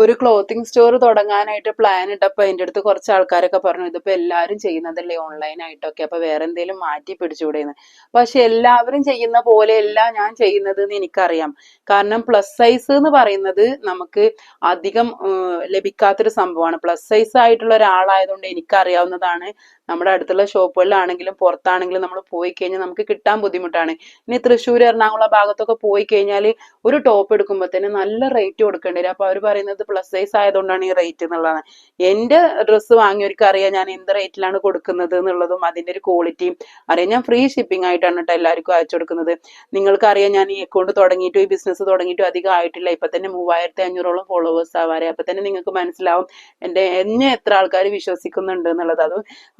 ഒരു clothing store തുടങ്ങാനായിട്ട് plan ഇട്ടപ്പോൾ എൻ്റെ അടുത്ത് കുറച്ച് ആൾക്കാരൊക്കെ പറഞ്ഞു ഇതിപ്പോൾ എല്ലാവരും ചെയ്യുന്നതല്ലേ ഓൺലൈനായിട്ടൊക്കെ, അപ്പോൾ വേറെ എന്തെങ്കിലും മാറ്റി പിടിച്ചുകൂടെയെന്ന്. പക്ഷെ എല്ലാവരും ചെയ്യുന്ന പോലെയല്ല ഞാൻ ചെയ്യുന്നത് എന്ന് എനിക്കറിയാം. കാരണം പ്ലസ് സൈസ് എന്ന് പറയുന്നത് നമുക്ക് അധികം ലഭിക്കാത്തൊരു സംഭവമാണ്. പ്ലസ് സൈസ് ആയിട്ടുള്ള ഒരാളായതുകൊണ്ട് എനിക്കറിയാവുന്നതാണ്. നമ്മുടെ അടുത്തുള്ള ഷോപ്പുകളിലാണെങ്കിലും പുറത്താണെങ്കിലും നമ്മൾ പോയി കഴിഞ്ഞാൽ നമുക്ക് കിട്ടാൻ ബുദ്ധിമുട്ടാണ്. ഇനി തൃശ്ശൂർ എറണാകുളം ഭാഗത്തൊക്കെ പോയി കഴിഞ്ഞാൽ ഒരു ടോപ്പ് എടുക്കുമ്പോൾ തന്നെ നല്ല റേറ്റ് കൊടുക്കേണ്ടി വരും. അപ്പോൾ അവർ പറയുന്നത് പ്ലസ് സൈസ് ആയതുകൊണ്ടാണ് ഈ റേറ്റ് എന്നുള്ളതാണ്. എൻ്റെ ഡ്രസ്സ് വാങ്ങിയവർക്ക് അറിയാം ഞാൻ എന്ത് റേറ്റിലാണ് കൊടുക്കുന്നത് എന്നുള്ളതും അതിൻ്റെ ഒരു ക്വാളിറ്റിയും അറിയാം. ഞാൻ ഫ്രീ ഷിപ്പിംഗ് ആയിട്ടാണ് കേട്ടോ എല്ലാവർക്കും അയച്ചു കൊടുക്കുന്നത്. നിങ്ങൾക്കറിയാം ഞാൻ ഈ അക്കൗണ്ട് തുടങ്ങിയിട്ടും ഈ ബിസിനസ് തുടങ്ങിയിട്ടും അധികം ആയിട്ടില്ല. ഇപ്പം തന്നെ 3500ഓളം ഫോളോവേഴ്സ് ആവാറേ. അപ്പം തന്നെ നിങ്ങൾക്ക് മനസ്സിലാവും എന്നെ എത്ര ആൾക്കാർ വിശ്വസിക്കുന്നുണ്ട് എന്നുള്ളത്.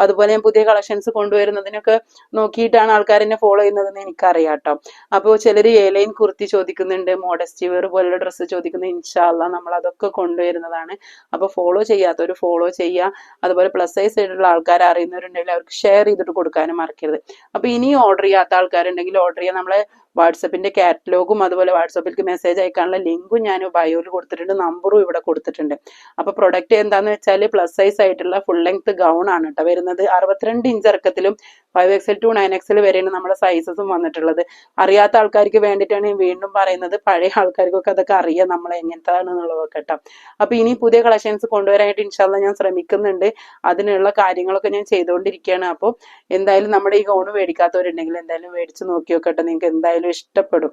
അതുപോലെ ഞാൻ പുതിയ കളക്ഷൻസ് കൊണ്ടുവരുന്നതിനൊക്കെ നോക്കിയിട്ടാണ് ആൾക്കാർ എന്നെ ഫോളോ ചെയ്യുന്നതെന്ന് എനിക്കറിയാം കേട്ടോ. അപ്പോൾ ചിലർ എലൈൻ കുർത്തി ചോദിക്കുന്നുണ്ട്, മോഡസ്റ്റി വെയർ പോലുള്ള ഡ്രസ്സ് ചോദിക്കുന്നത്. ഇൻഷാ അല്ലാ നമ്മൾ അതൊക്കെ കൊണ്ടുവരുന്നതാണ്. അപ്പോൾ ഫോളോ ചെയ്യാത്തവർ ഫോളോ ചെയ്യുക. അതുപോലെ പ്ലസ് സൈസ് ആയിട്ടുള്ള ആൾക്കാർ അറിയുന്നവരുണ്ടെങ്കിൽ അവർക്ക് ഷെയർ ചെയ്തിട്ട് കൊടുക്കാനും മറക്കരുത്. അപ്പോൾ ഇനി ഓർഡർ ചെയ്യാത്ത ആൾക്കാരുണ്ടെങ്കിൽ ഓർഡർ ചെയ്യാൻ നമ്മളെ വാട്സപ്പിന്റെ കാറ്റലോഗും അതുപോലെ വാട്സപ്പിലേക്ക് മെസ്സേജ് അയക്കാനുള്ള ലിങ്കും ഞാൻ ബയോയിൽ കൊടുത്തിട്ടുണ്ട്, നമ്പറും ഇവിടെ കൊടുത്തിട്ടുണ്ട്. അപ്പോൾ പ്രൊഡക്റ്റ് എന്താണെന്ന് വെച്ചാൽ പ്ലസ് സൈസ് ആയിട്ടുള്ള ഫുൾ ലെങ്ത് ഗൗൺ ആണ് കേട്ടോ വരുന്നത്. 62 ഇഞ്ച് ഇറക്കത്തിലും 5XL to 9XL വരെയാണ് നമ്മുടെ സൈസസും വന്നിട്ടുള്ളത്. അറിയാത്ത ആൾക്കാർക്ക് വേണ്ടിയിട്ടാണ് ഞാൻ വീണ്ടും പറയുന്നത്. പഴയ ആൾക്കാർക്കൊക്കെ അതൊക്കെ അറിയാം നമ്മൾ എങ്ങനത്താണെന്നുള്ളതൊക്കെ കേട്ടോ. അപ്പോൾ ഇനി പുതിയ കളക്ഷൻസ് കൊണ്ടുവരാനായിട്ട് ഇൻഷാല്ലാ ഞാൻ ശ്രമിക്കുന്നുണ്ട്. അതിനുള്ള കാര്യങ്ങളൊക്കെ ഞാൻ ചെയ്തുകൊണ്ടിരിക്കുകയാണ്. അപ്പോൾ എന്തായാലും നമ്മുടെ ഈ ഗൗൺ മേടിക്കാത്തവരുണ്ടെങ്കിൽ എന്തായാലും മേടിച്ച് നോക്കി നോക്കട്ടെ, നിങ്ങൾക്ക് എന്തായാലും ഇഷ്ടപ്പെടും.